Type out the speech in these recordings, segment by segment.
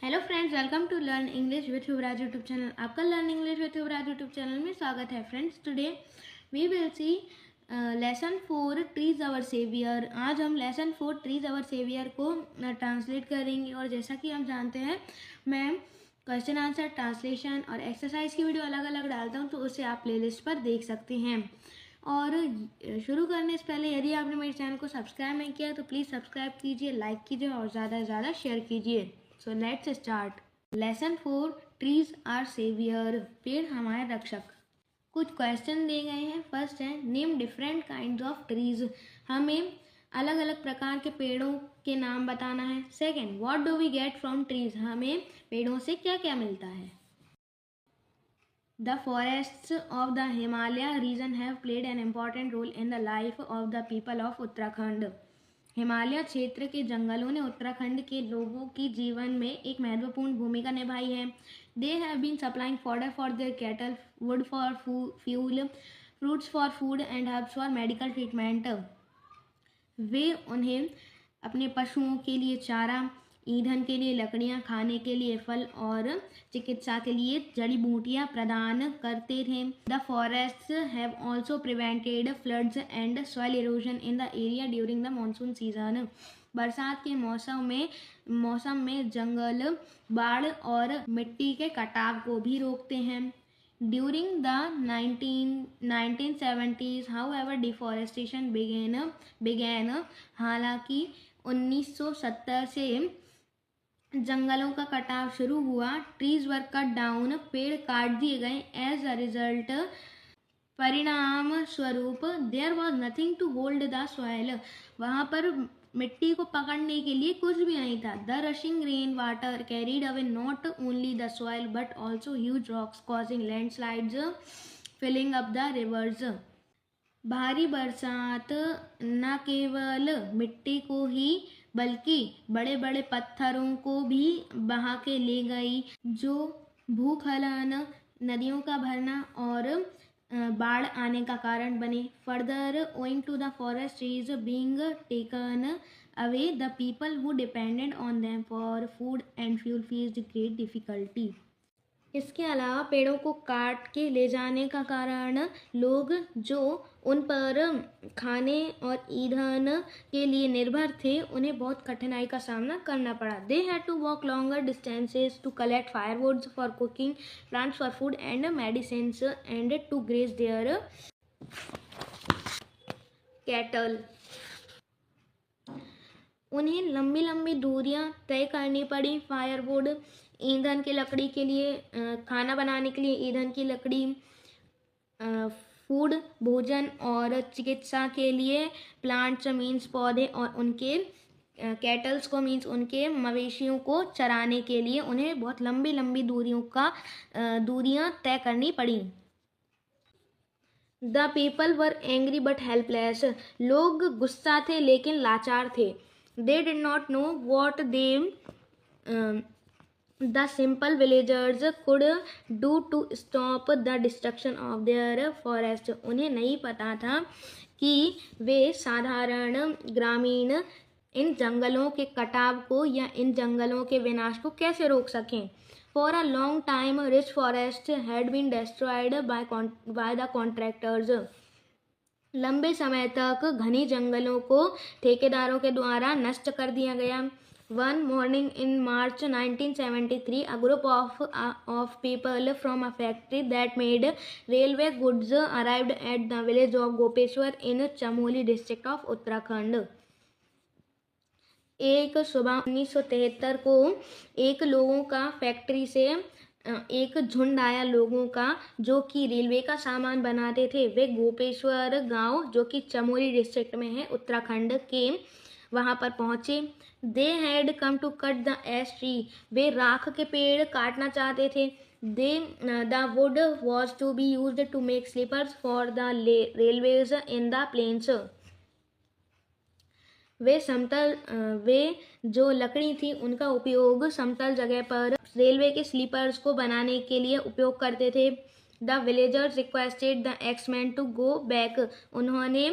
Hello friends, welcome to learn English with Yuvraj YouTube channel. आपका learn English with Yuvraj YouTube channel में स्वागत है। Friends, today we will see lesson 4 trees our saviour. आज हम lesson 4 trees our saviour को translate करेंगे। और जैसा कि हम जानते हैं, मैं क्वेश्चन आंसर, ट्रांसलेशन और एक्सरसाइज की वीडियो अलग अलग डालता हूँ, तो उसे आप प्लेलिस्ट पर देख सकते हैं। और शुरू करने से पहले यदि आपने मेरे चैनल को सब्सक्राइब नहीं किया तो प्लीज़ सब्सक्राइब कीजिए, लाइक कीजिए और ज़्यादा से ज़्यादा शेयर कीजिए। So let's start. Lesson 4 trees are saviour. पेड़ हमारे रक्षक। कुछ क्वेश्चन दिए गए हैं। फर्स्ट है, name different kinds of trees. हमें अलग अलग प्रकार के पेड़ों के नाम बताना है। Second, what do we get from trees. हमें पेड़ों से क्या क्या मिलता है। The forests of the Himalaya region have played an important role in the life of the people of Uttarakhand. Himalaya क्षेत्र के जंगलों ने उत्तराखंड के लोगों की जीवन में एक महत्वपूर्ण भूमिका निभाई है। They have been supplying fodder for their cattle, wood for fuel, fruits for food and herbs for medical treatment. वे उन्हें अपने पशुओं के लिए चारा, ईंधन के लिए लकड़ियाँ, खाने के लिए फल और चिकित्सा के लिए जड़ी बूटियाँ प्रदान करते थे। The forests have also prevented floods and soil erosion in the area during the monsoon season. बरसात के मौसम में जंगल बाढ़ और मिट्टी के कटाव को भी रोकते हैं। During the 1970s, however, deforestation began. हालांकि 1970 से जंगलों का कटाव शुरू हुआ। ट्रीज वर कट डाउन, पेड़ काट दिए गए। एज अ रिजल्ट, परिणाम स्वरूप, there was nothing to hold the soil. वहाँ पर मिट्टी को पकड़ने के लिए कुछ भी नहीं था। The rushing rain water carried away not only the soil but also huge rocks causing landslides, filling up the rivers. भारी बरसात न केवल मिट्टी को ही बल्कि बड़े बड़े पत्थरों को भी बहा के ले गई, जो भूस्खलन, नदियों का भरना और बाढ़ आने का कारण बने। Further, owing to the forest trees being taken away, the people who depended on them for food and fuel faced great difficulty. इसके अलावा पेड़ों को काट के ले जाने का कारण लोग जो उन पर खाने और ईंधन के लिए निर्भर थे, उन्हें बहुत कठिनाई का सामना करना पड़ा। They had to walk longer distances to collect firewoods for cooking, plants for food and medicines and to graze their cattle. उन्हें लंबी लंबी दूरियां तय करनी पड़ी। फायरवुड, ईंधन की लकड़ी के लिए, खाना बनाने के लिए ईंधन की लकड़ी, फूड भोजन, और चिकित्सा के लिए प्लांट्स मीन्स पौधे, और उनके कैटल्स को मीन्स उनके मवेशियों को चराने के लिए उन्हें बहुत लंबी लंबी दूरियां तय करनी पड़ी। The people were angry but helpless. लोग गुस्सा थे लेकिन लाचार थे। They did not know what the simple villagers could do to stop the destruction of their forest. उन्हें नहीं पता था कि वे साधारण ग्रामीण इन जंगलों के कटाव को या इन जंगलों के विनाश को कैसे रोक सकें। For a long time, rich forests had been destroyed by the contractors. लंबे समय तक घनी जंगलों को ठेकेदारों के द्वारा नष्ट कर दिया गया। One morning in March 1973, a group of people from a factory that made railway goods arrived at the village of Gopeshwar in Chamoli district of Uttarakhand. एक सुबह 1973 को एक लोगों का फैक्ट्री से एक झुंड आया लोगों का, जो कि रेलवे का सामान बनाते थे। वे गोपेश्वर गांव, जो कि चमोली डिस्ट्रिक्ट में है, उत्तराखंड के, वहां पर पहुंचे। They had come to cut the ash tree. वे राख के पेड़ काटना चाहते थे। The wood was to be used to make sleepers for the railways in the plains. वे जो लकड़ी थी उनका उपयोग समतल जगह पर रेलवे के स्लीपर्स को बनाने के लिए उपयोग करते थे। The villagers requested the axemen to go back. उन्होंने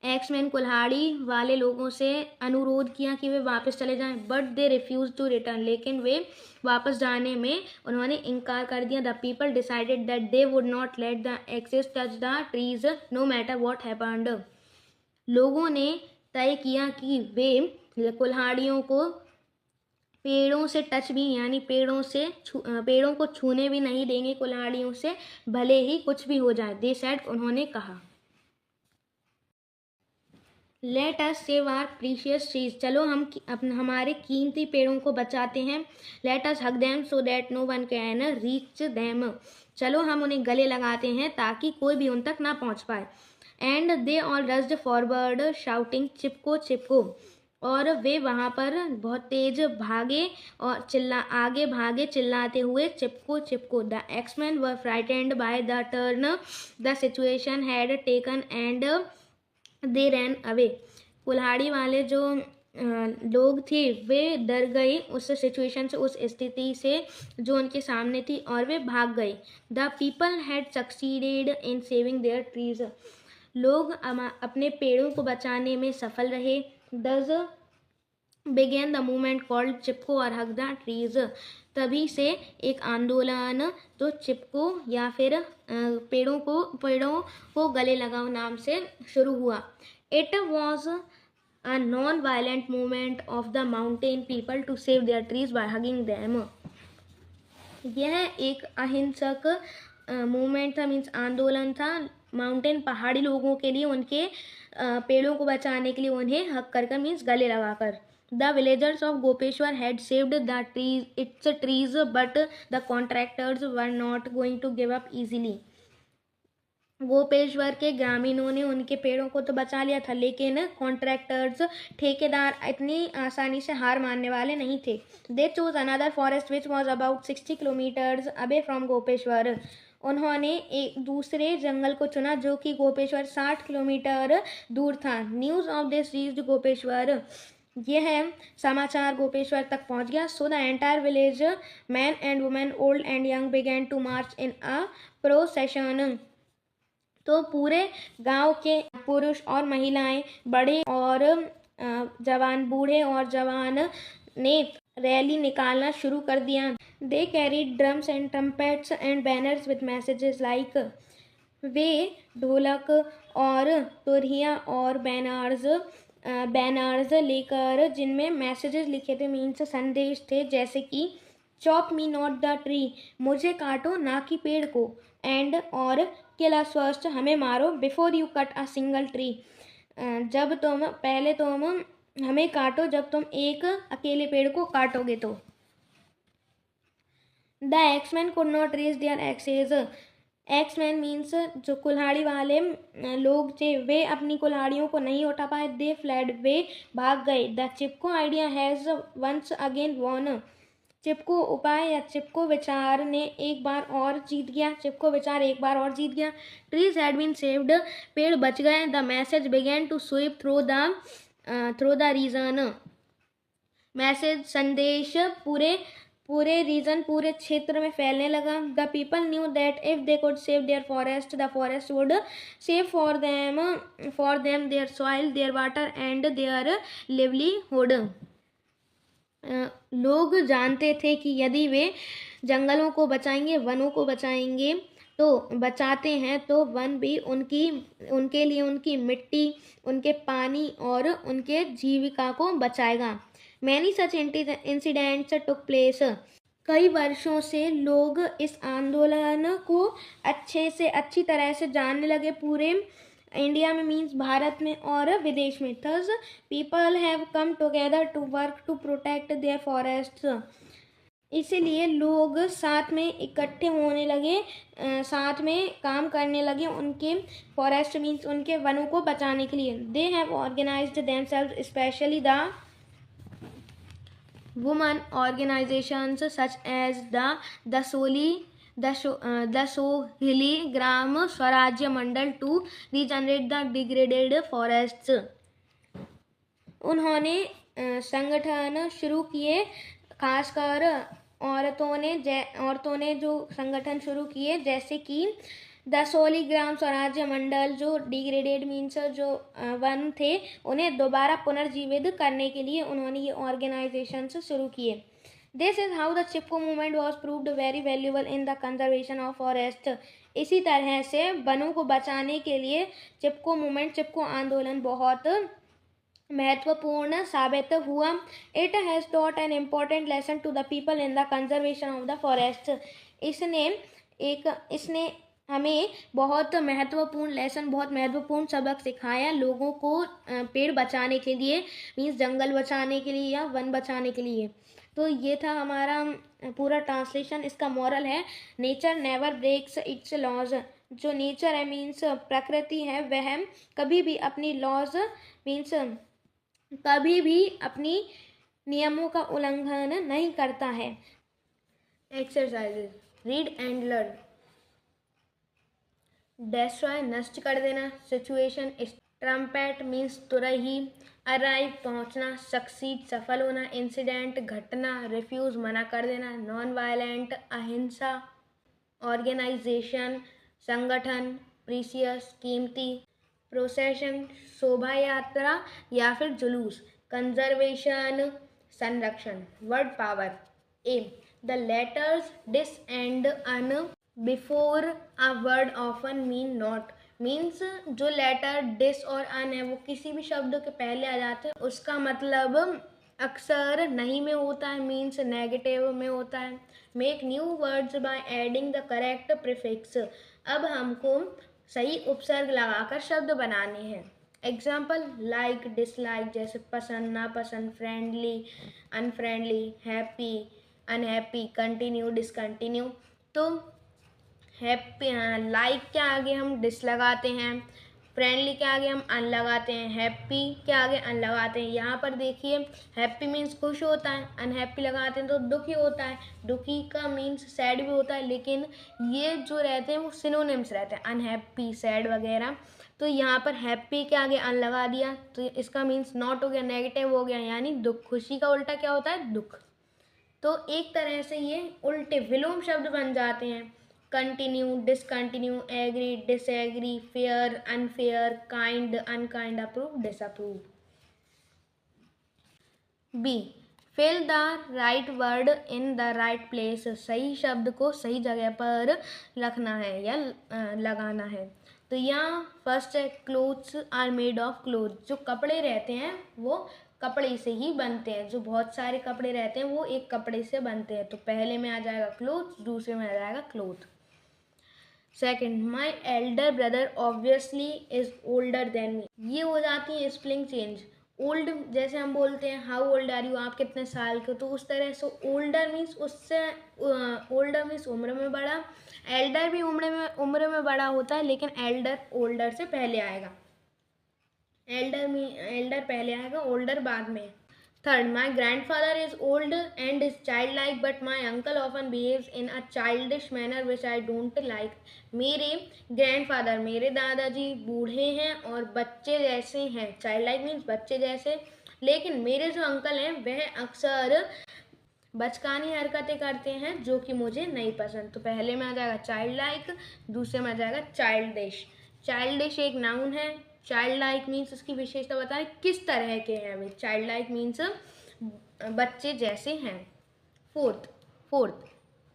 एक्समैन कुल्हाड़ी वाले लोगों से अनुरोध किया कि वे वापस चले जाएं, but they refuse to return, लेकिन वे वापस जाने में उन्होंने इनकार कर दिया। The people decided that they would not let the axes touch the trees no matter what happened. लोगों ने तय किया कि वे कुल्हाड़ियों को पेड़ों से टच भी यानी पेड़ों को छूने भी नहीं देंगे कुल्हाड़ियों से, भले ही कुछ भी हो जाए। दे सेड, उन्होंने कहा। Let us save our precious trees, चलो हम हमारे कीमती पेड़ों को बचाते हैं। Let us hug them so that no one can reach them, चलो हम उन्हें गले लगाते हैं ताकि कोई भी उन तक ना पहुंच पाए। And they all rushed forward shouting Chipko Chipko, और वे वहाँ पर बहुत तेज भागे और आगे भागे चिल्लाते हुए Chipko Chipko. The axemen were frightened by the turn the situation had taken and they ran away, कुल्हाड़ी वाले जो लोग थे वे डर गए उस सिचुएशन से, उस स्थिति से जो उनके सामने थी, और वे भाग गए। The people had succeeded in saving their trees, लोग अपने पेड़ों को बचाने में सफल रहे। Thus began the movement called Chipko और हग द ट्रीज, तभी से एक आंदोलन जो चिपको या फिर पेड़ों को गले लगाओ नाम से शुरू हुआ। It was a non violent movement of the mountain people to save their trees by hugging them, यह एक अहिंसक मूवमेंट था, मीन्स आंदोलन था माउंटेन पहाड़ी लोगों के लिए, उनके पेड़ों को बचाने के लिए उन्हें हक कर मीन्स गले लगाकर। The villagers of Gopeshwar had saved its trees, but the contractors were not going to give up easily. Gopeshwar के ग्रामीणों ने उनके पेड़ों को तो बचा लिया था, लेकिन कॉन्ट्रैक्टर्स ठेकेदार इतनी आसानी से हार मानने वाले नहीं थे। They chose another forest which was about 60 kilometers away from Gopeshwar, उन्होंने एक दूसरे जंगल को चुना जो कि गोपेश्वर 60 किलोमीटर दूर था। News of this reached Gopeshwar, यह समाचार गोपेश्वर तक पहुंच गया। So the entire village men and women old and young began to march in a procession, तो पूरे गांव के पुरुष और महिलाएं, बड़े और जवान, बूढ़े और जवान ने रैली निकालना शुरू कर दिया। They carried drums and trumpets and banners with messages like, वे ढोलक और तुरहिया और बैनर्स लेकर जिनमें मैसेजेस लिखे थे, मीन्स संदेश थे, जैसे कि chop me not the tree, मुझे काटो ना कि पेड़ को, एंड और किल अस फर्स्ट, हमें मारो, before you cut a single tree, जब तुम हमें काटो जब तुम एक अकेले पेड़ को काटोगे तो। The axemen could not raise their axes, axemen means जो कुल्हाड़ी वाले लोग थे वे अपनी कुल्हाड़ियों को नहीं उठा पाए। दे फ्लैड, वे भाग गए। The Chipko idea has once again won, Chipko उपाय या चिपको विचार ने एक बार और जीत गया, चिपको विचार एक बार और जीत गया। ट्रीज हैड बीन सेव्ड, पेड़ बच गए। The message began to sweep through the region, message संदेश पूरे रीजन, पूरे क्षेत्र में फैलने लगा। The people knew that if they could save their forest, the forest would save for them their soil, their water and their livelihood, लोग जानते थे कि यदि वे जंगलों को बचाएंगे, वनों को बचाएंगे, तो बचाते हैं तो वन भी उनके लिए उनकी मिट्टी, उनके पानी और उनके जीविका को बचाएगा। Many such incidents took place, कई वर्षों से लोग इस आंदोलन को अच्छी तरह से जानने लगे पूरे इंडिया में, मीन्स भारत में और विदेश में। Thus people have come together to work to protect their forests, इसीलिए लोग साथ में इकट्ठे होने लगे, साथ में काम करने लगे उनके फॉरेस्ट मीन्स उनके वनों को बचाने के लिए। They have organised themselves, especially the women organisations such as the Soheli Gram Swarajya Mandal to regenerate the degraded forests, उन्होंने संगठन शुरू किए, खासकर औरतों ने जो संगठन शुरू किए, जैसे कि द सोलीग्राम स्वराज्य मंडल जो डिग्रेडेड मीन्स जो वन थे उन्हें दोबारा पुनर्जीवित करने के लिए उन्होंने ये ऑर्गेनाइजेशन शुरू किए। This is how the Chipko movement was proved very valuable in the conservation of forest. इसी तरह से वनों को बचाने के लिए चिपको मूवमेंट, चिपको आंदोलन बहुत महत्वपूर्ण साबित हुआ। It has taught an important lesson to the people in the conservation of the forest. इसने हमें बहुत महत्वपूर्ण लेसन, बहुत महत्वपूर्ण सबक सिखाया लोगों को पेड़ बचाने के लिए, मीन्स जंगल बचाने के लिए या वन बचाने के लिए। तो ये था हमारा पूरा ट्रांसलेशन। इसका मॉरल है nature never breaks its laws. जो नेचर है मीन्स प्रकृति है, वह कभी भी अपनी लॉज मीन्स कभी भी अपनी नियमों का उल्लंघन नहीं करता है। Exercises, read and learn. Destroy नष्ट कर देना, सिचुएशन ट्रम्पेट मीन्स तुरही, अराइव पहुंचना, सक्सीड सफल होना, इंसिडेंट घटना, रिफ्यूज मना कर देना, नॉन वायलेंट अहिंसा, ऑर्गेनाइजेशन संगठन, प्रीसियस कीमती, प्रोसेशन शोभा यात्रा या फिर जुलूस, कंजर्वेशन संरक्षण। Word power, A the letters dis and un before a word often mean not. Means जो लेटर डिस और अन है वो किसी भी शब्द के पहले आ जाते हैं, उसका मतलब अक्सर नहीं में होता है, मीन्स नेगेटिव में होता है। Make new words by adding the correct prefix. अब हमको सही उपसर्ग लगाकर शब्द बनाने हैं। एग्जाम्पल लाइक, डिसलाइक, जैसे पसंद, नापसंद, friendly, unfriendly, happy, unhappy, continue, discontinue. तो हैप्पी, लाइक के आगे हम डिस लगाते हैं, फ्रेंडली के आगे हम अन लगाते हैं, हैप्पी के आगे अन लगाते हैं। यहाँ पर देखिए हैप्पी मीन्स खुश होता है, अनहैप्पी लगाते हैं तो दुखी होता है, दुखी का मीन्स सैड भी होता है, लेकिन ये जो रहते हैं वो सिनोनिम्स रहते हैं, अनहैप्पी, सैड वगैरह। तो यहाँ पर हैप्पी के आगे अन लगा दिया तो इसका मीन्स नॉट हो गया, नेगेटिव हो गया, यानी दुख। खुशी का उल्टा क्या होता है? दुख। तो एक तरह से ये उल्टे विलोम शब्द बन जाते हैं। Continue, discontinue, agree, disagree, fair, unfair, kind, unkind, approve, disapprove. B fill the right word in the right place. सही शब्द को सही जगह पर रखना है या लगाना है। तो यहाँ फर्स्ट है clothes are made of cloth. जो कपड़े रहते हैं वो कपड़े से ही बनते हैं, जो बहुत सारे कपड़े रहते हैं वो एक कपड़े से बनते हैं। तो पहले में आ जाएगा क्लोथ, दूसरे में आ जाएगा cloth. Second, my elder brother obviously is older than me. ये हो जाती है स्पेलिंग चेंज। ओल्ड जैसे हम बोलते हैं हाउ ओल्ड आर यू, आप कितने साल के हो, तो उस तरह से ओल्डर मीन्स उससे, ओल्डर मीन्स उम्र में बड़ा, एल्डर भी उम्र में बड़ा होता है, लेकिन एल्डर ओल्डर से पहले आएगा। एल्डर पहले आएगा, ओल्डर बाद में। Third, my grandfather is old and is child like but my uncle often behaves in a childish manner which I don't like. मेरे ग्रैंडफादर, मेरे दादाजी बूढ़े हैं और बच्चे जैसे हैं। चाइल्ड लाइक मीन्स बच्चे जैसे, लेकिन मेरे जो अंकल हैं वह अक्सर बचकानी हरकतें करते हैं जो कि मुझे नहीं पसंद। तो पहले में आ जाएगा चाइल्ड लाइक, दूसरे में आ जाएगा चाइल्डिश। चाइल्डिश एक नाउन है, चाइल्ड लाइक मीन्स उसकी विशेषता बताएं किस तरह के हैं वे। चाइल्ड लाइक मीन्स बच्चे जैसे हैं। Fourth,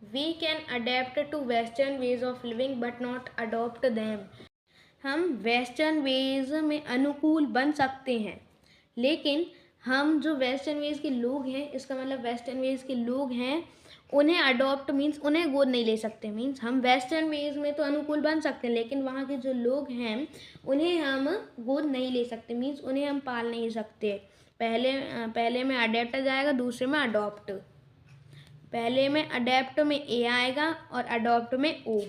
we can adapt to western ways of living but not adopt them. हम वेस्टर्न वेज में अनुकूल बन सकते हैं, लेकिन हम जो वेस्टर्न वेज के लोग हैं, इसका मतलब वेस्टर्न वेज के लोग हैं उन्हें अडॉप्ट मीन्स उन्हें गोद नहीं ले सकते। मीन्स हम वेस्टर्न वेज में तो अनुकूल बन सकते हैं, लेकिन वहाँ के जो लोग हैं उन्हें हम गोद नहीं ले सकते, मीन्स उन्हें हम पाल नहीं सकते। पहले में अडेप्ट आ जाएगा, दूसरे में अडॉप्ट। पहले में अडेप्ट में ए आएगा और अडॉप्ट में ओ।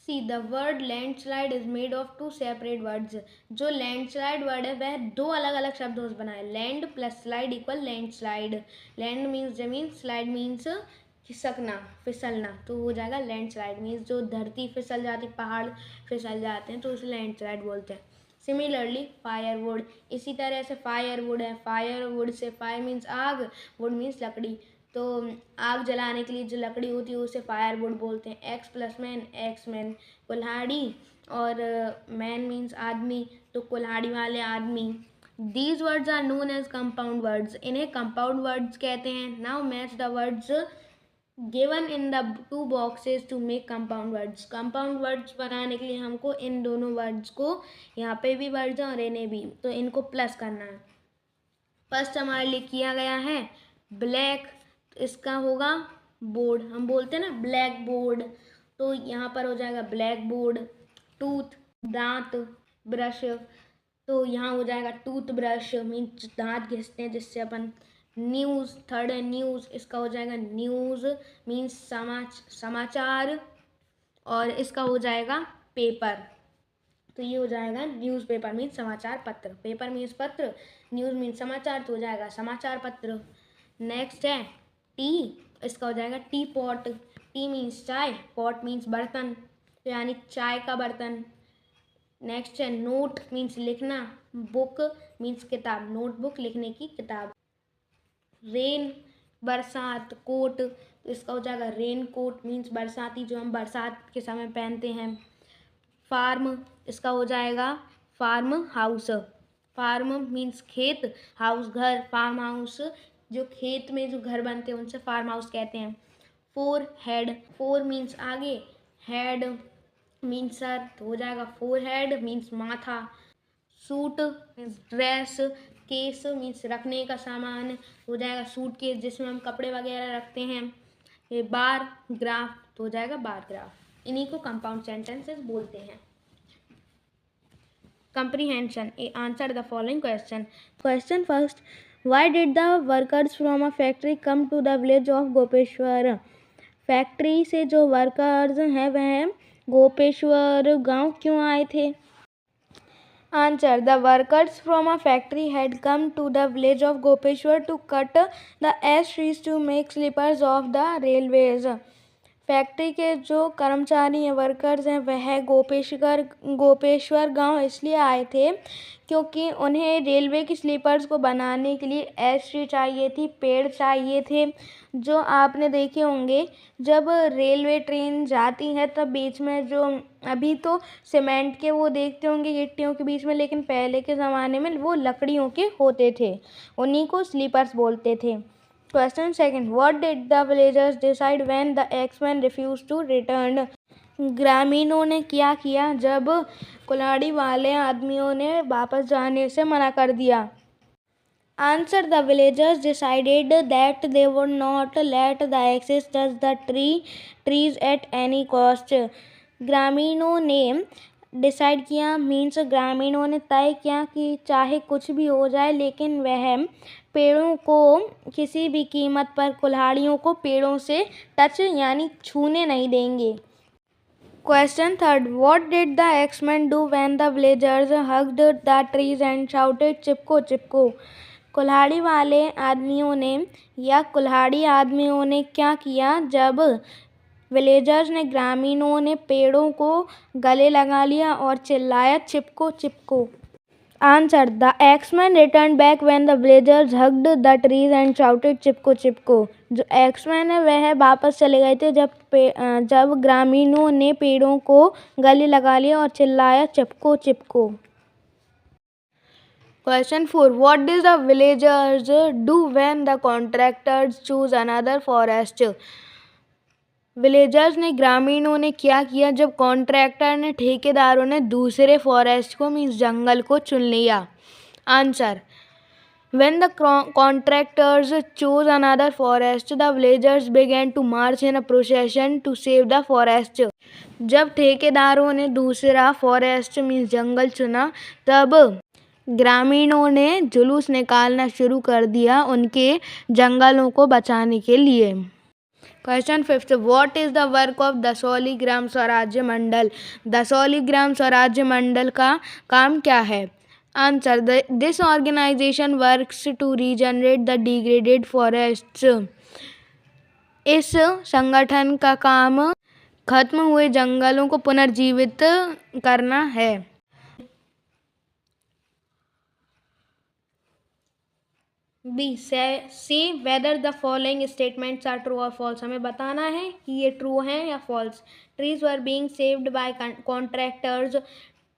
See the word landslide is made of two separate words. जो लैंडस्लाइड वर्ड है वह दो अलग अलग शब्दों से बना है। Land plus slide equal landslide. Land means जमीन, स्लाइड मीन्स खिसकना, फिसलना, तो हो जाएगा लैंडस्लाइड। मीन्स जो धरती फिसल जाती, पहाड़ फिसल जाते हैं तो उसे लैंडस्लाइड बोलते हैं। सिमिलरली फायरवुड, इसी तरह से फायरवुड है, फायरवुड से फायर मीन्स आग, वुड मीन्स लकड़ी। तो आग जलाने के लिए जो लकड़ी होती है उसे फायरवुड बोलते हैं। Axe plus man, axe man कुल्हाड़ी, और मैन मीन्स आदमी, तो कुल्हाड़ी वाले आदमी। These words are known as compound words, इन्हें कंपाउंड वर्ड्स कहते हैं। Now match the words given in the two boxes to make compound words. Compound words बनाने के लिए हमको इन दोनों वर्ड्स को, यहाँ पे भी वर्ड्स हैं और इन्हें भी, तो इनको प्लस करना है। फर्स्ट हमारे लिए किया गया है ब्लैक, इसका होगा बोर्ड, हम बोलते हैं ना ब्लैक बोर्ड, तो यहाँ पर हो जाएगा ब्लैक बोर्ड। टूथ दांत, ब्रश, तो यहाँ हो जाएगा टूथ ब्रश, मीन्स दांत घिसते हैं जिससे अपन। न्यूज़, थर्ड है न्यूज़, इसका हो जाएगा न्यूज़ मीन्स समाचार, और इसका हो जाएगा पेपर, तो ये हो जाएगा न्यूज़पेपर मीन्स समाचार पत्र। पेपर मीन्स पत्र, न्यूज़ मीन्स समाचार, तो हो जाएगा समाचार पत्र। नेक्स्ट है टी, इसका हो जाएगा टी पॉट। टी मीन्स चाय, पॉट मीन्स बर्तन, तो यानी चाय का बर्तन। नेक्स्ट है नोट मीन्स लिखना, बुक मीन्स किताब, नोटबुक लिखने की किताब। रेन बरसात, कोट, तो इसका हो जाएगा रेन कोट मीन्स बरसाती, जो हम बरसात के समय पहनते हैं। फार्म, इसका हो जाएगा फार्म हाउस, फार्म मीन्स खेत, हाउस घर, फार्म हाउस जो खेत में जो घर बनते हैं उनसे फार्म हाउस कहते हैं। फोर हेड, फोर मीन्स आगे, हेड मीन्स सर, तो हो जाएगा फोर हेड मीन्स माथा। Suit means dress, case means रखने का सामान, हो जाएगा सूट केस जिसमें हम कपड़े वगैरह रखते हैं। ये बार ग्राफ, तो हो जाएगा बार ग्राफ। इन्हीं को कंपाउंड सेंटेंसेस बोलते हैं। Comprehension. Answer the following question. Question first. Why did the workers from a factory come to the village of Gopeshwar? Factory से जो वर्कर्स हैं वह गोपेश्वर गांव क्यों आए थे? Answer. The workers from a factory had come to the village of Gopeshwar to cut the ash trees to make sleepers of the railways. Factory के जो कर्मचारी हैं, वर्कर्स हैं, वह गोपेश्वर गांव इसलिए आए थे क्योंकि उन्हें रेलवे की स्लीपर्स को बनाने के लिए एश ट्री चाहिए थी, पेड़ चाहिए थे। जो आपने देखे होंगे जब रेलवे ट्रेन जाती है तब बीच में जो, अभी तो सीमेंट के वो देखते होंगे गिट्टियों के बीच में, लेकिन पहले के ज़माने में वो लकड़ियों के होते थे, उन्हीं को स्लीपर्स बोलते थे। Question second. What did the villagers decide when the X-Men refused to return? ग्रामीणों ने क्या किया जब कुल्हाड़ी वाले आदमियों ने वापस जाने से मना कर दिया? Answer. The villagers decided that they would not let the axes touch the trees at any cost. ग्रामीणों ने डिसाइड किया मीन्स ग्रामीणों ने तय किया कि चाहे कुछ भी हो जाए लेकिन वह पेड़ों को किसी भी कीमत पर, कुल्हाड़ियों को पेड़ों से टच यानी छूने नहीं देंगे। Question third. What did the X-Men do when the villagers hugged the trees and shouted चिपको चिपको? कुल्हाड़ी वाले आदमियों ने या कुल्हाड़ी आदमियों ने क्या किया जब विलेजर्स ने, ग्रामीणों ने पेड़ों को गले लगा लिया और चिल्लाया चिपको चिपको? Answer. The X-Men returned back when the villagers hugged the trees and shouted चिपको चिपको. जो X-Men है वह वापस चले गए थे जब ग्रामीणों ने पेड़ों को गले लगा लिया और चिल्लाया चिपको चिपको. Question 4. What did the villagers do when the contractors choose another forest? Villagers ने, ग्रामीणों ने क्या किया जब कॉन्ट्रैक्टर ने, ठेकेदारों ने दूसरे फॉरेस्ट को मीन्स जंगल को चुन लिया? Answer. When the contractors chose another forest, the villagers began to march in a procession to save the forest. जब ठेकेदारों ने दूसरा फॉरेस्ट मीन्स जंगल चुना तब ग्रामीणों ने जुलूस निकालना शुरू कर दिया उनके जंगलों को बचाने के लिए. Question 5. What is the work of दसौली ग्राम स्वराज्य मंडल? दसौली ग्राम स्वराज्य मंडल का काम क्या है? Answer. This organization works to regenerate the degraded forests. इस संगठन का काम खत्म हुए जंगलों को पुनर्जीवित करना है. B see whether the following statements are true और फॉल्स, हमें बताना है कि ये ट्रू हैं या false. Trees were being saved by contractors,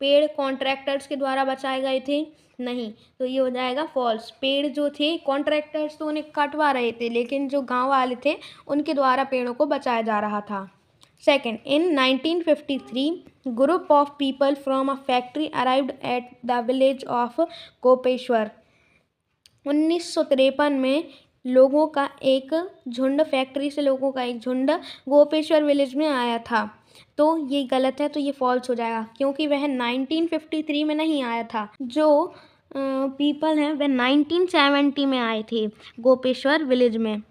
पेड़ कॉन्ट्रैक्टर्स के द्वारा बचाए गए थे, नहीं, तो ये हो जाएगा फॉल्स। पेड़ जो थे कॉन्ट्रैक्टर्स तो उन्हें कटवा रहे थे, लेकिन जो गांव वाले थे उनके द्वारा पेड़ों को बचाया जा रहा था। Second, in 1953 group of people from a factory arrived at the village of Gopeshwar. 1953 में लोगों का एक झुंड, फैक्ट्री से लोगों का एक झुंड गोपेश्वर विलेज में आया था। तो ये गलत है, तो ये फॉल्स हो जाएगा, क्योंकि वह 1953 में नहीं आया था। जो पीपल हैं वह 1970 में आए थे गोपेश्वर विलेज में।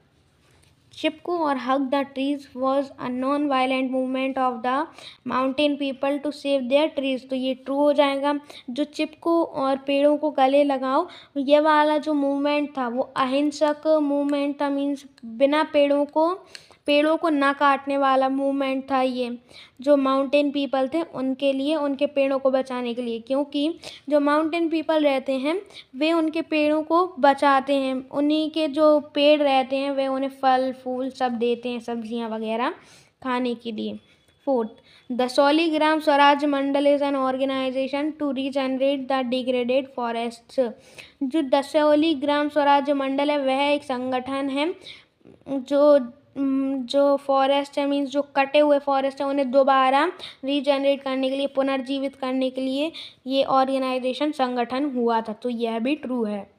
चिपको और hug the trees was a non violent movement of the mountain people to save their trees, तो ये ट्रू हो जाएगा। जो चिपको और पेड़ों को गले लगाओ, ये वाला जो मूवमेंट था वो अहिंसक मूवमेंट था, मीन्स बिना पेड़ों को ना काटने वाला मूवमेंट था। ये जो माउंटेन पीपल थे उनके लिए, उनके पेड़ों को बचाने के लिए, क्योंकि जो माउंटेन पीपल रहते हैं वे उनके पेड़ों को बचाते हैं, उन्हीं के जो पेड़ रहते हैं वे उन्हें फल फूल सब देते हैं, सब्जियां वगैरह खाने के लिए। Fourth, the Soligram Swaraj Mandal is an organisation to regenerate the degraded forests. जो दशौलीग्राम स्वराज मंडल है वह एक संगठन है जो फॉरेस्ट है, मीन्स जो कटे हुए फॉरेस्ट है उन्हें दोबारा रीजनरेट करने के लिए, पुनर्जीवित करने के लिए ये ऑर्गेनाइजेशन संगठन हुआ था, तो यह भी ट्रू है।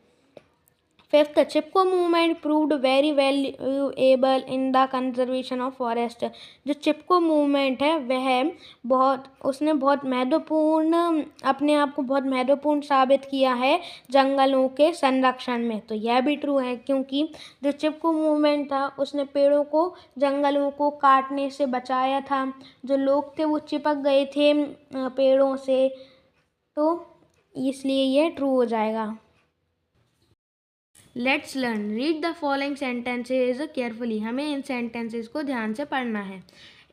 Fifth, Chipko movement proved very valuable in the conservation of forest. जो चिपको मूवमेंट है वह उसने बहुत महत्वपूर्ण, अपने आप को बहुत महत्वपूर्ण साबित किया है जंगलों के संरक्षण में, तो यह भी ट्रू है, क्योंकि जो चिपको मूवमेंट था उसने पेड़ों को, जंगलों को काटने से बचाया था। जो लोग थे वो चिपक गए थे पेड़ों से, तो इसलिए यह ट्रू हो जाएगा। Let's learn, read the following sentences carefully, हमें इन सेंटेंसेज को ध्यान से पढ़ना है।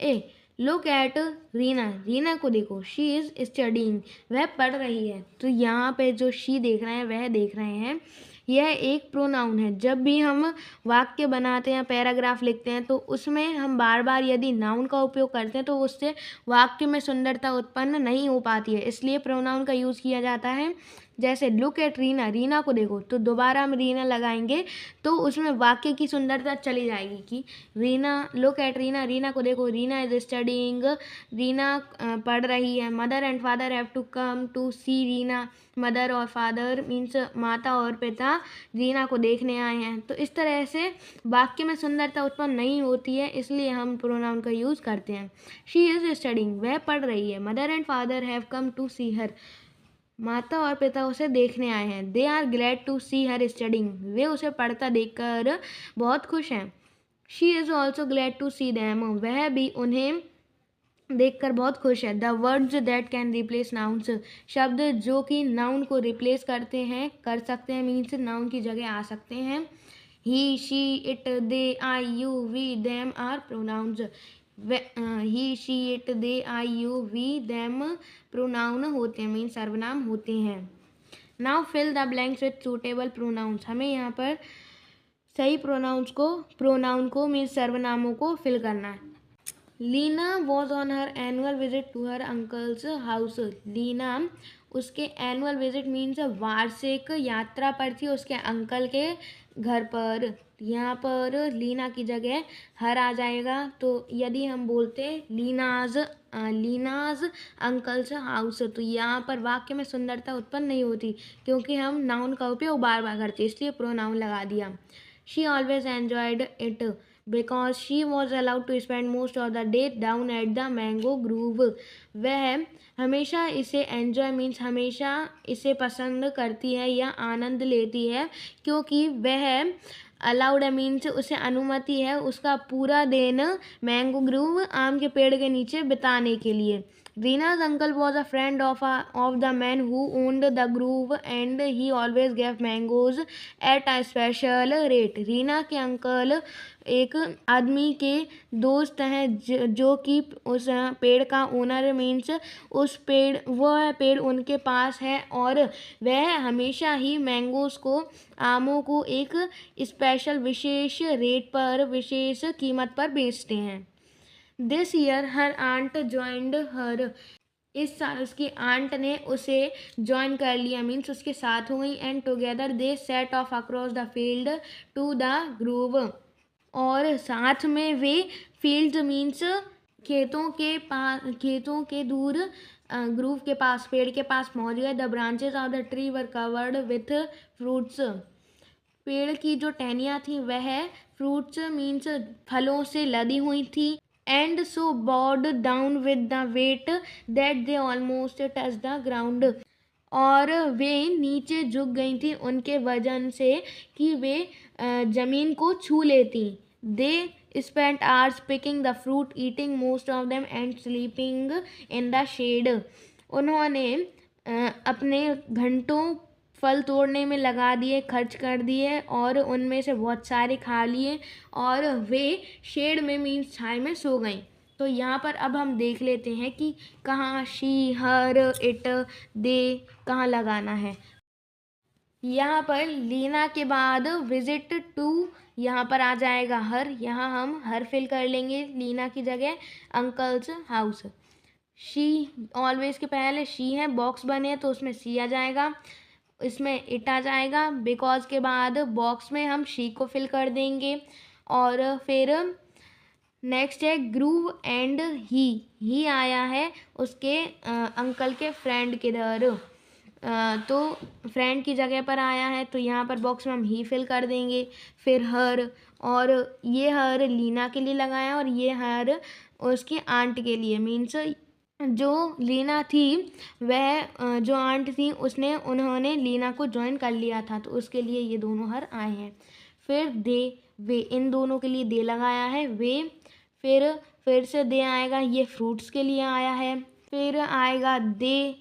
ए, लुक एट रीना, रीना को देखो, शी इज़ स्टडीइंग, वह पढ़ रही है। तो यहाँ पे जो शी देख रहे हैं वह देख रहे हैं, यह एक प्रोनाउन है। जब भी हम वाक्य बनाते हैं, पैराग्राफ लिखते हैं, तो उसमें हम बार बार यदि नाउन का उपयोग करते हैं तो उससे वाक्य में सुंदरता उत्पन्न नहीं हो पाती है, इसलिए प्रोनाउन का यूज़ किया जाता है। जैसे लुक एट रीना, रीना को देखो, तो दोबारा हम रीना लगाएंगे तो उसमें वाक्य की सुंदरता चली जाएगी कि रीना, लुक एट रीना, रीना को देखो, रीना इज स्टडीइंग, रीना पढ़ रही है। Mother and father have to come to see Reena, mother और फादर मीन्स माता और पिता रीना को देखने आए हैं। तो इस तरह से वाक्य में सुंदरता उत्पन्न नहीं होती है, इसलिए हम प्रोनाउन का यूज़ करते हैं। शी इज़ स्टडीइंग, वह पढ़ रही है। Mother and father have come to see her, माता और पिता उसे देखने आए हैं। They are glad to see her studying, वे उसे पढ़ता देखकर बहुत खुश हैं। She is also glad to see them, वह भी उन्हें देखकर बहुत खुश है। The words that can replace nouns, शब्द जो कि नाउन को रिप्लेस कर सकते हैं, मीन्स नाउन की जगह आ सकते हैं। He, she, it, they, I, you, we, them are pronouns. He, she, it, they, I, you, we, them pronoun होते हैं, मीन सर्वनाम होते हैं। Now fill the blanks with suitable pronouns, हमें यहाँ पर सही प्रोनाउन को मीन सर्वनामों को फिल करना है। Leena was on her annual visit to her uncle's house, Leena उसके एनुअल विजिट मीन्स वार्षिक यात्रा पर थी उसके अंकल के घर पर। यहाँ पर लीना की जगह हर आ जाएगा, तो यदि हम बोलते लीनाज अंकल्स हाउस, तो यहाँ पर वाक्य में सुंदरता उत्पन्न नहीं होती, क्योंकि हम नाउन का उपयोग बार बार करते, इसलिए प्रोनाउन लगा दिया। She always enjoyed it because she was allowed to spend most of the day down at the mango grove, वह हमेशा इसे एन्जॉय मीन्स हमेशा इसे पसंद करती है या आनंद लेती है, क्योंकि वह अलाउड मीन्स उसे अनुमति है उसका पूरा दिन मैंगो ग्रूव आम के पेड़ के नीचे बिताने के लिए। Rina's uncle was a friend of the man who owned the grove and he always gave mangoes at a special rate. Reena के अंकल एक आदमी के दोस्त हैं जो कि उस पेड़ का ओनर मीन्स उस पेड़ वह पेड़ उनके पास है और वह हमेशा ही मैंगोस को आमों को एक स्पेशल विशेष रेट पर विशेष कीमत पर बेचते हैं. This year her aunt joined her. इस साल उसकी आंट ने उसे ज्वाइन कर लिया मीन्स उसके साथ हो गई. And together they set off across the field to the grove. और साथ में वे फील्ड मीन्स खेतों के दूर ग्रूव के पास पेड़ के पास पहुंच गए. The branches of the tree were covered with fruits. पेड़ की जो टहनियाँ थी वह फ्रूट्स मीन्स फलों से लदी हुई थी. And so bowed down with the weight that they almost touched the ground. और वे नीचे झुक गई थी उनके वजन से कि वे जमीन को छू लेती. They spent hours picking the fruit, eating most of them and sleeping in the shade. उन्होंने अपने घंटों फल तोड़ने में लगा दिए, खर्च कर दिए और उनमें से बहुत सारे खा लिए और वे शेड में मीन्स छाए में सो गई. तो यहाँ पर अब हम देख लेते हैं कि कहाँ शी, हर, इट, दे कहाँ लगाना है. यहाँ पर लीना के बाद विजिट टू यहाँ पर आ जाएगा हर. यहाँ हम हर फिल कर लेंगे लीना की जगह. Uncles house. शी ऑलवेज के पहले शी है, बॉक्स बने हैं तो उसमें सी आ जाएगा, इसमें इट आ जाएगा. बिकॉज के बाद बॉक्स में हम शी को फिल कर देंगे. और फिर नेक्स्ट है ग्रूव एंड ही आया है उसके अंकल के फ्रेंड के इधर. तो फ्रेंड की जगह पर आया है तो यहाँ पर बॉक्स में हम ही फिल कर देंगे. फिर हर, और ये हर लीना के लिए लगाया और ये हर उसकी आंट के लिए मीन्स जो लीना थी वह जो आंट थी उन्होंने लीना को ज्वाइन कर लिया था तो उसके लिए ये दोनों हर आए हैं. फिर दे, वे, इन दोनों के लिए दे लगाया है वे. फिर से दे आएगा, ये फ्रूट्स के लिए आया है. फिर आएगा दे,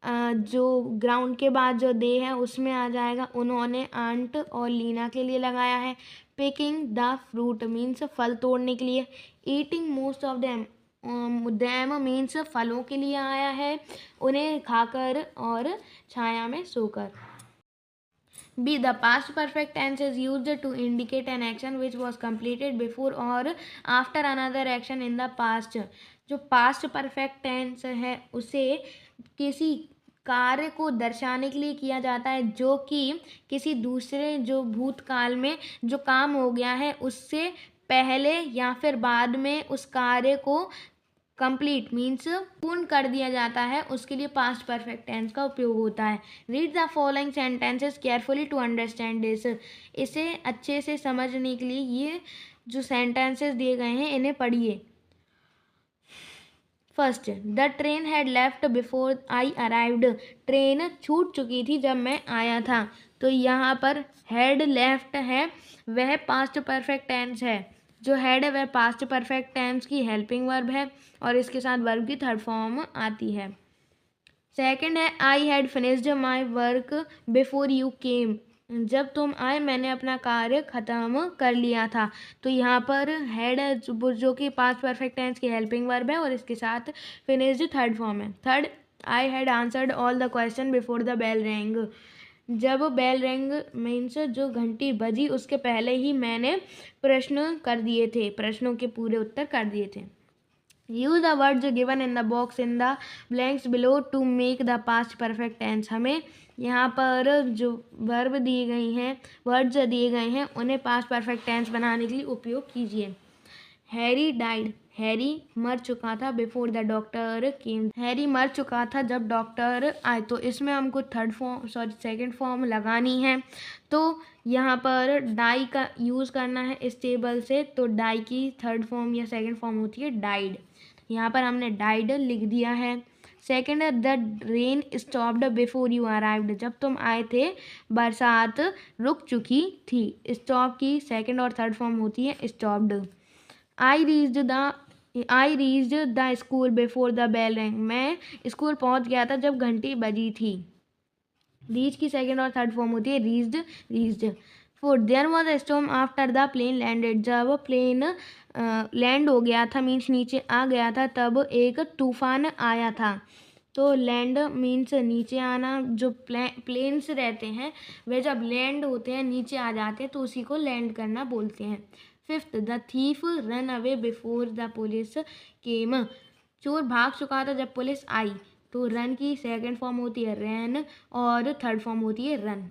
जो ग्राउंड के बाद जो दे है उसमें आ जाएगा उन्होंने आंट और लीना के लिए लगाया है. पिकिंग द फ्रूट मीन्स फल तोड़ने के लिए. Eating most of them means फलों के लिए आया है, उन्हें खाकर और छाया में सोकर. B, the past perfect tense is used to indicate an action which was completed before or after another action in the past. जो पास्ट परफेक्ट टेंस है उसे किसी कार्य को दर्शाने के लिए किया जाता है जो कि किसी दूसरे जो भूतकाल में जो काम हो गया है उससे पहले या फिर बाद में उस कार्य को कंप्लीट मीन्स पूर्ण कर दिया जाता है, उसके लिए पास्ट परफेक्ट टेंस का उपयोग होता है. Read the following sentences carefully to understand this. इसे अच्छे से समझने के लिए ये जो सेंटेंसेस दिए गए हैं इन्हें पढ़िए. First, the train had left before I arrived. Train छूट चुकी थी जब मैं आया था. तो यहाँ पर हैड लेफ्ट है वह पास्ट परफेक्ट टेंस है. जो हैड है वह पास्ट परफेक्ट टेंस की हेल्पिंग वर्ब है और इसके साथ वर्ब की थर्ड फॉर्म आती है. सेकंड है I had finished my work before you came. जब तुम आए मैंने अपना कार्य ख़त्म कर लिया था. तो यहाँ पर हैड जो कि पास्ट परफेक्ट टेंस की हेल्पिंग वर्ब है और इसके साथ फिनिश्ड थर्ड फॉर्म है. Third, I had answered all the question before the bell rang. जब बेल रैंग मीन्स जो घंटी बजी उसके पहले ही मैंने प्रश्न कर दिए थे, प्रश्नों के पूरे उत्तर कर दिए थे. Use the words given in the box in the blanks below to make the past perfect tense. हमें यहाँ पर जो वर्ब दिए गई हैं, वर्ड्स दिए गए हैं उन्हें पास्ट परफेक्ट टेंस बनाने के लिए उपयोग कीजिए. Harry died. हैरी मर चुका था before the doctor came. Harry मर चुका था जब डॉक्टर आए. तो इसमें हमको सेकंड फॉर्म लगानी है. तो यहाँ पर डाई का यूज़ करना है इस टेबल से. तो डाई की थर्ड फॉर्म या सेकंड फॉर्म होती है डाइड. यहाँ पर हमने डाइड लिख दिया है. सेकेंड है the rain stopped before you arrived. जब तुम आए थे बरसात रुक चुकी थी. स्टॉप की सेकंड और थर्ड फॉर्म होती है stopped. I reached the I reached the school before the bell rang. मैं स्कूल पहुंच गया था जब घंटी बजी थी। रीच की सेकंड और थर्ड फॉर्म होती है reached. Fourth, there was a storm after the plane landed. जब प्लेन लैंड हो गया था मीन्स नीचे आ गया था, तब एक तूफान आया था। तो लैंड मीन्स नीचे आना। जो प्लेन्स रहते हैं वे जब लैंड होते हैं नीचे आ जाते हैं तो उसी को लैंड करना बोलते हैं। Fifth, the thief run away before the police केम। चोर भाग चुका था जब पुलिस आई। तो रन की सेकंड फॉर्म होती है रैन और थर्ड फॉर्म होती है run.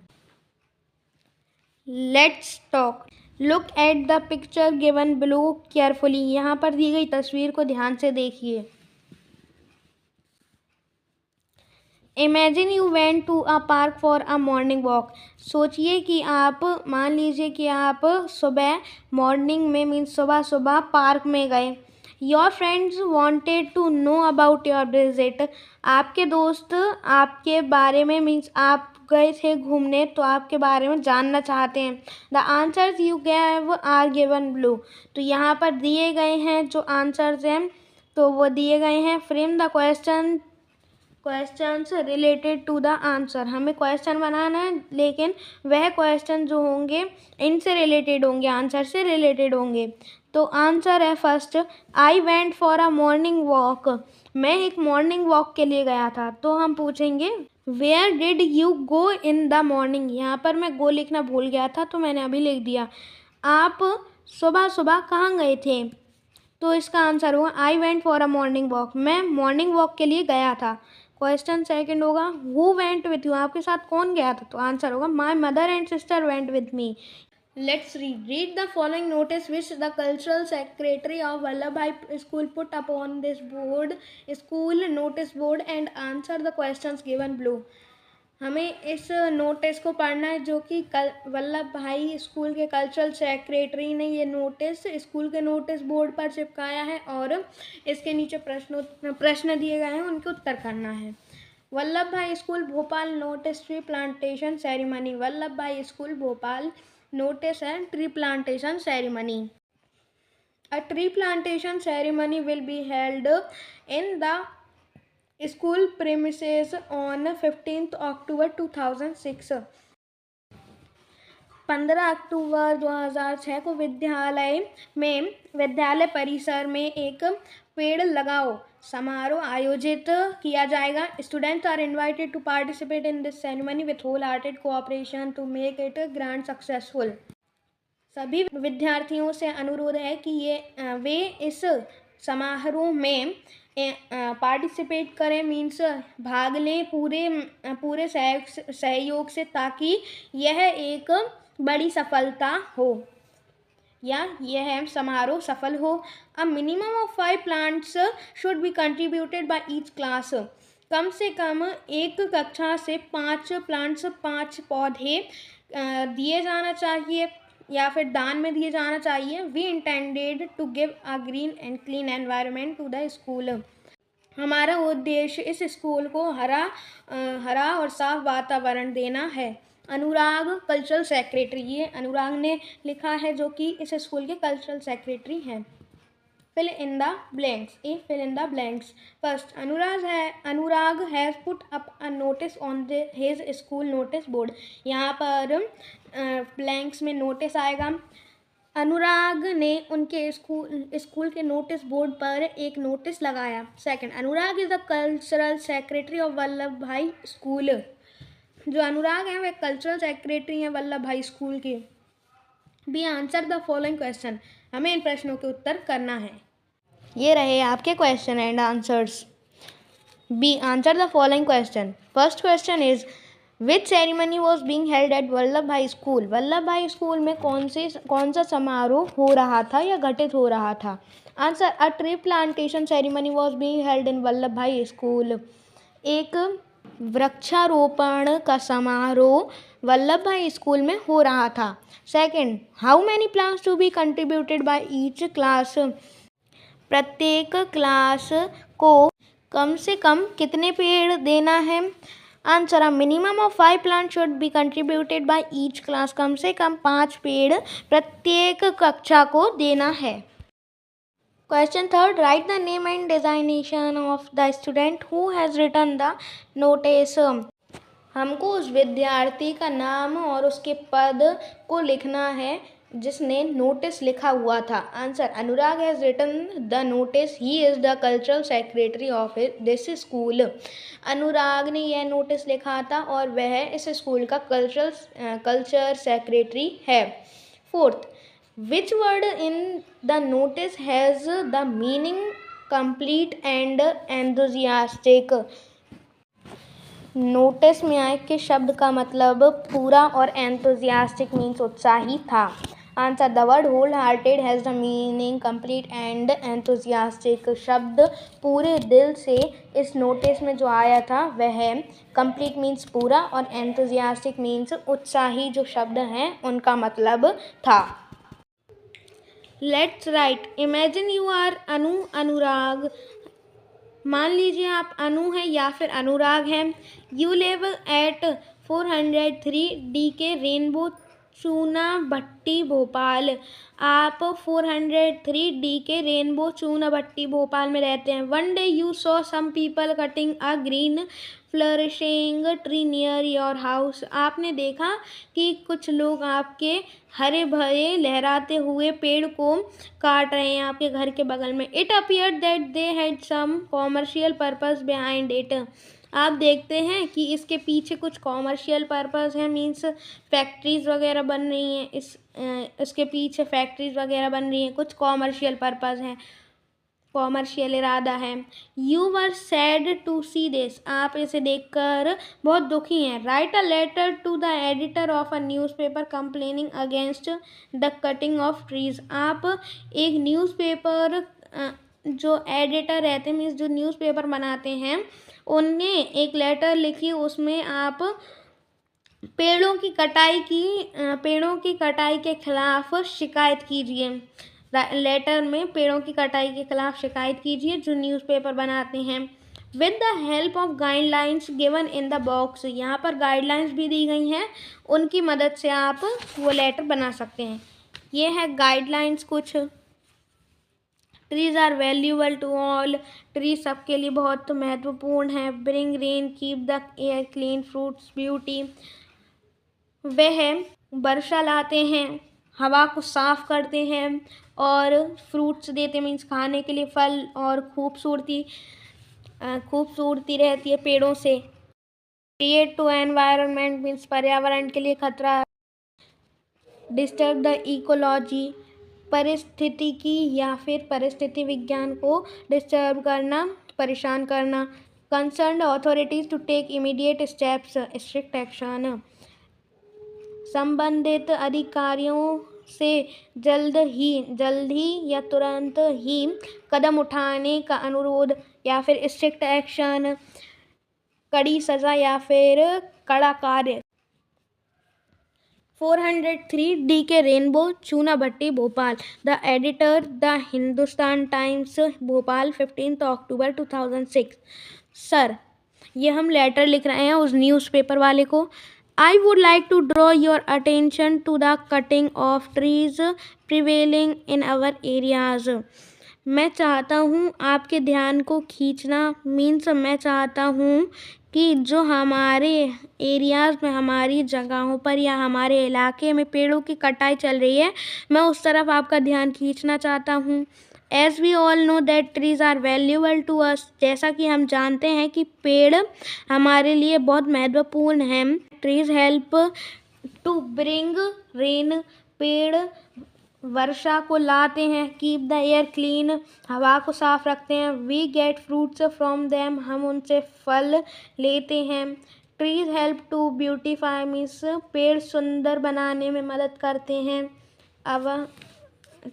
Let's talk. Look at the picture given below carefully. यहाँ पर दी गई तस्वीर को ध्यान से देखिए। Imagine you went to a park for a morning walk. सोचिए कि आप, मान लीजिए कि आप सुबह मॉर्निंग में मीन्स सुबह सुबह पार्क में गए। Your friends wanted to know about your visit. आपके दोस्त आपके बारे में मीन्स आप गए थे घूमने तो आपके बारे में जानना चाहते हैं। The answers you gave are given below. तो यहाँ पर दिए गए हैं जो आंसर्स हैं तो वो दिए गए हैं। Frame the questions related to the answer. हमें क्वेश्चन बनाना है लेकिन वह क्वेश्चन जो होंगे इनसे रिलेटेड होंगे, आंसर से रिलेटेड होंगे। तो आंसर है first, I went for a morning walk. मैं एक मॉर्निंग वॉक के लिए गया था। तो हम पूछेंगे where did you go in the morning. यहाँ पर मैं गो लिखना भूल गया था तो मैंने अभी लिख दिया। आप सुबह सुबह कहाँ गए थे। तो इसका आंसर होगा I went for a morning walk. मैं मॉर्निंग वॉक के लिए गया था। क्वेश्चन सेकंड होगा हु वेंट विथ यू। आपके साथ कौन गया था। तो आंसर होगा my mother and sister went with me. Let's read the following notice which the cultural secretary of Vallabh Bhai school put upon this board school notice board and answer the questions given below. हमें इस notice को पढ़ना है जो कि Vallabh Bhai school के cultural secretary ने ये नोटिस स्कूल के नोटिस बोर्ड पर चिपकाया है और इसके नीचे प्रश्न दिए गए हैं, उनके उत्तर करना है। Vallabh Bhai school Bhopal notice tree plantation ceremony. Vallabh Bhai school Bhopal notice है tree plantation ceremony. A tree plantation ceremony will be held in the school premises on 15th October 2006। 15 October 2006 को विद्यालय परिसर में एक पेड़ लगाओ समारोह आयोजित किया जाएगा। Students are invited to participate in this ceremony with whole hearted cooperation to make it grand successful. सभी विद्यार्थियों से अनुरोध है कि वे इस समारोह में पार्टिसिपेट करें मीन्स भाग लें पूरे सहयोग से ताकि यह एक बड़ी सफलता हो या यह समारोह सफल हो। A minimum of 5 plants should be contributed by each class. कम से कम एक कक्षा से 5 प्लांट्स 5 पौधे दिए जाना चाहिए या फिर दान में दिए जाना चाहिए। We intended to give a green and clean environment to the school. हमारा उद्देश्य इस स्कूल को हरा और साफ वातावरण देना है। अनुराग कल्चरल सेक्रेटरी, ये अनुराग ने लिखा है जो कि इस स्कूल के कल्चरल सेक्रेटरी हैं। Fill in the blanks. Fill in the blanks. First, Anurag has put up a notice on his school notice board. यहाँ पर ब्लैंक्स में नोटिस आएगा। अनुराग ने उनके स्कूल के नोटिस बोर्ड पर एक नोटिस लगाया। Second, Anurag is the cultural secretary of Vallabh Bhai school. जो अनुराग हैं वे कल्चरल सेक्रेटरी हैं वल्लभ भाई स्कूल के। B answer the following question. हमें इन प्रश्नों के उत्तर करना है। ये रहे आपके question and answers. B answer the following question. First question is which ceremony was being held at Vallabh Bhai school. Vallabh Bhai school में कौन सा समारोह हो रहा था या घटित हो रहा था। Answer, a tree plantation ceremony was being held in Vallabh Bhai school. एक वृक्षारोपण का समारोह वल्लभ भाई स्कूल में हो रहा था। Second, how many plants to be contributed by each class. प्रत्येक क्लास को कम से कम कितने पेड़ देना है। Answer, a minimum of 5 plant should be contributed by each class. कम से कम 5 पेड़ प्रत्येक कक्षा को देना है। Question third, write the name and designation of the student who has written the notice. हमको उस विद्यार्थी का नाम और उसके पद को लिखना है जिसने नोटिस लिखा हुआ था। Answer, Anurag has written the notice, he is the cultural secretary of this school. Anurag ने यह नोटिस लिखा था और वह इस स्कूल का कल्चर सेक्रेटरी है। Fourth, which word in the notice has the meaning complete and enthusiastic? Notice में आए के शब्द का मतलब पूरा और enthusiastic मीन्स उत्साही था। Answer, the word whole hearted has the meaning complete and enthusiastic. शब्द पूरे दिल से इस नोटिस में जो आया था वह कंप्लीट मीन्स पूरा और एंथुजियास्टिक मीन्स उत्साही जो शब्द हैं उनका मतलब था। Let's write, imagine you are Anurag. मान लीजिए आप अनु हैं या फिर अनुराग हैं। You live at 403 DK rainbow Chuna Bhatti Bhopal. आप 403 DK रेनबो चूना भट्टी भोपाल में रहते हैं। One day you saw some people cutting a green flourishing tree near your house. आपने देखा कि कुछ लोग आपके हरे भरे लहराते हुए पेड़ को काट रहे हैं आपके घर के बगल में। It appeared that they had some commercial purpose behind it. आप देखते हैं कि इसके पीछे कुछ कॉमर्शियल पर्पस है, मीन्स फैक्ट्रीज वगैरह बन रही हैं। इसके पीछे फैक्ट्रीज वगैरह बन रही हैं, कुछ कॉमर्शियल पर्पस हैं, कॉमर्शियल इरादा है। You were sad to see this. आप इसे देखकर बहुत दुखी हैं। Write a letter to the editor of a newspaper complaining against the cutting of trees. आप एक न्यूज़पेपर जो एडिटर रहते हैं, मीन्स जो न्यूज़पेपर बनाते हैं, उनने एक लेटर लिखी, उसमें आप पेड़ों की कटाई के खिलाफ शिकायत कीजिए। लेटर में पेड़ों की कटाई के खिलाफ शिकायत कीजिए जो न्यूज़पेपर बनाते हैं। With the help of guidelines given in the box. यहाँ पर गाइडलाइंस भी दी गई हैं, उनकी मदद से आप वो लेटर बना सकते हैं। ये है गाइडलाइंस कुछ। Trees are valuable to all. Tree सबके लिए बहुत महत्वपूर्ण है। Bring rain, keep the air clean, fruits beauty. वह वर्षा लाते हैं, हवा को साफ करते हैं और फ्रूट्स देते हैं, मीन्स खाने के लिए फल, और खूबसूरती रहती है पेड़ों से। क्रिएट टू एनवायरनमेंट मीन्स पर्यावरण के लिए खतरा। डिस्टर्ब द इकोलॉजी, परिस्थितिकी या फिर परिस्थिति विज्ञान को डिस्टर्ब करना, परेशान करना। Concerned authorities to take immediate steps, strict action. संबंधित अधिकारियों से जल्द ही या तुरंत ही कदम उठाने का अनुरोध या फिर स्ट्रिक्ट एक्शन, कड़ी सजा या फिर कड़ा कार्य। 403 DK rainbow Chuna Bhatti Bhopal. The editor, the Hindustan Times Bhopal, 15 October 2006। Sir, ये हम लेटर लिख रहे हैं उस न्यूज़पेपर वाले को। I would like to draw your attention to the cutting of trees prevailing in our areas. मैं चाहता हूँ आपके ध्यान को खींचना, मीन्स मैं चाहता हूँ कि जो हमारे एरियाज़ में, हमारी जगहों पर या हमारे इलाके में पेड़ों की कटाई चल रही है, मैं उस तरफ आपका ध्यान खींचना चाहता हूँ। As we all know that trees are valuable to us. जैसा कि हम जानते हैं कि पेड़ हमारे लिए बहुत महत्वपूर्ण हैं। Trees help to bring rain, पेड़ वर्षा को लाते हैं। कीप द एयर क्लीन, हवा को साफ रखते हैं। We get fruits from them, हम उनसे फल लेते हैं। Trees help to beautify means पेड़ सुंदर बनाने में मदद करते हैं। अब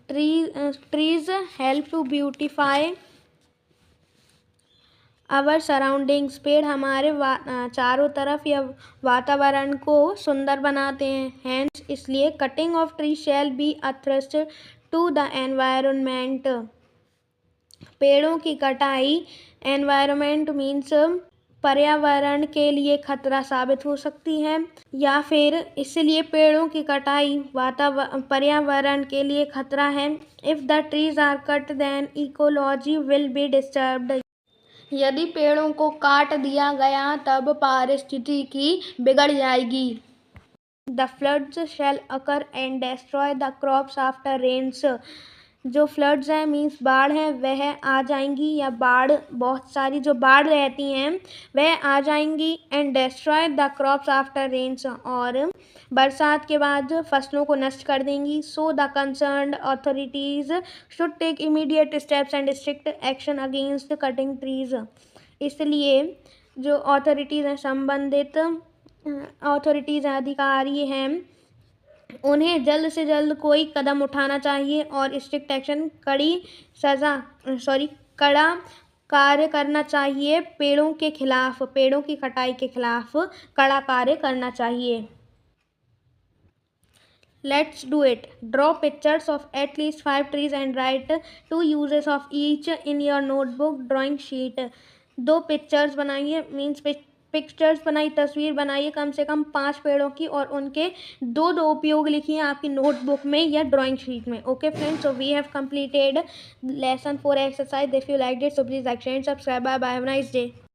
trees help to beautify our surroundings. पेड़ हमारे चारों तरफ या वातावरण को सुंदर बनाते हैं। हैंस इसलिए cutting of tree shall be a threat to the environment. पेड़ों की कटाई एनवायरनमेंट मीन्स पर्यावरण के लिए खतरा साबित हो सकती है, या फिर इसलिए पेड़ों की कटाई पर्यावरण के लिए खतरा है। If the trees are cut then ecology will be disturbed. यदि पेड़ों को काट दिया गया तब पारिस्थितिकी बिगड़ जाएगी। The floods shall occur and destroy the crops after rains. जो फ्लड्स हैं मीन्स बाढ़ है वह आ जाएंगी, या बाढ़ बहुत सारी जो बाढ़ रहती हैं वह आ जाएंगी। And destroy the crops after rains, और बरसात के बाद फसलों को नष्ट कर देंगी। So the concerned authorities should take immediate steps and strict action against cutting trees. इसलिए जो अथॉरिटीज़ हैं, संबंधित अथॉरिटीज़ अधिकारी हैं, उन्हें जल्द से जल्द कोई कदम उठाना चाहिए और स्ट्रिक्ट एक्शन कड़ा कार्य करना चाहिए। पेड़ों की कटाई के खिलाफ कड़ा कार्य करना चाहिए। Let's do it. Draw pictures of at least 5 trees and write 2 uses of each in your notebook drawing sheet. 2 pictures बनाइए, मीन्स पिक्चर्स बनाई, तस्वीर बनाइए कम से कम 5 पेड़ों की, और उनके 2 उपयोग लिखिए आपकी नोटबुक में या ड्राइंग शीट में। Okay friends, so we have completed lesson 4 exercise. If you liked it, so please like, share and subscribe. Bye bye, have a nice day.